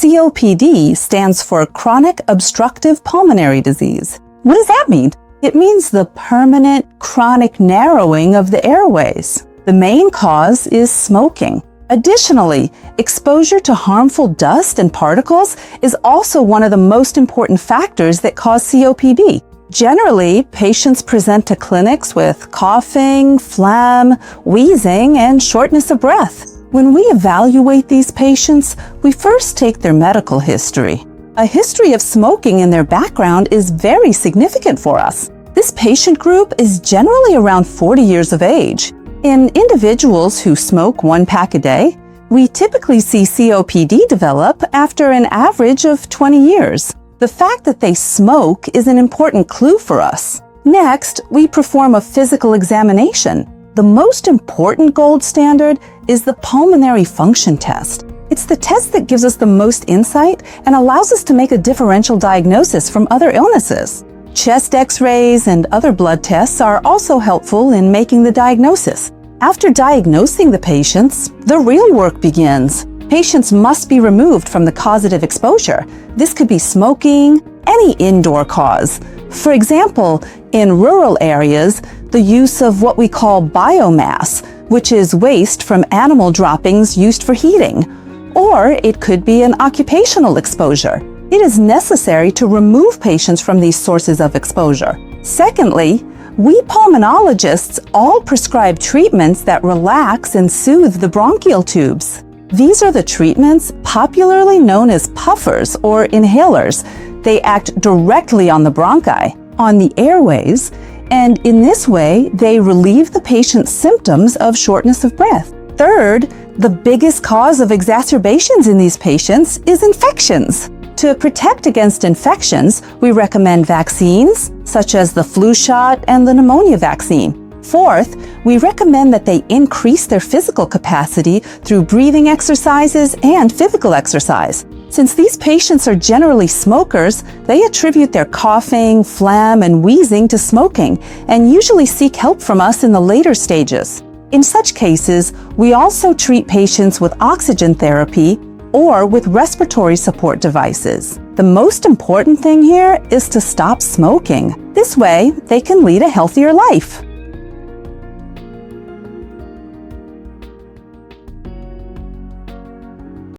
COPD stands for Chronic Obstructive Pulmonary Disease. What does that mean? It means the permanent, chronic narrowing of the airways. The main cause is smoking. Additionally, exposure to harmful dust and particles is also one of the most important factors that cause COPD. Generally, patients present to clinics with coughing, phlegm, wheezing, and shortness of breath. When we evaluate these patients, we first take their medical history. A history of smoking in their background is very significant for us. This patient group is generally around 40 years of age. In individuals who smoke 1 pack a day, we typically see COPD develop after an average of 20 years. The fact that they smoke is an important clue for us. Next, we perform a physical examination. The most important gold standard is the pulmonary function test. It's the test that gives us the most insight and allows us to make a differential diagnosis from other illnesses. Chest X-rays and other blood tests are also helpful in making the diagnosis. After diagnosing the patients, the real work begins. Patients must be removed from the causative exposure. This could be smoking, any indoor cause. For example, in rural areas, the use of what we call biomass, which is waste from animal droppings used for heating. Or it could be an occupational exposure. It is necessary to remove patients from these sources of exposure. Secondly, we pulmonologists all prescribe treatments that relax and soothe the bronchial tubes. These are the treatments popularly known as puffers or inhalers. They act directly on the bronchi, on the airways, and in this way, they relieve the patient's symptoms of shortness of breath. Third, the biggest cause of exacerbations in these patients is infections. To protect against infections, we recommend vaccines, such as the flu shot and the pneumonia vaccine. Fourth, we recommend that they increase their physical capacity through breathing exercises and physical exercise. Since these patients are generally smokers, they attribute their coughing, phlegm, and wheezing to smoking and usually seek help from us in the later stages. In such cases, we also treat patients with oxygen therapy or with respiratory support devices. The most important thing here is to stop smoking. This way, they can lead a healthier life.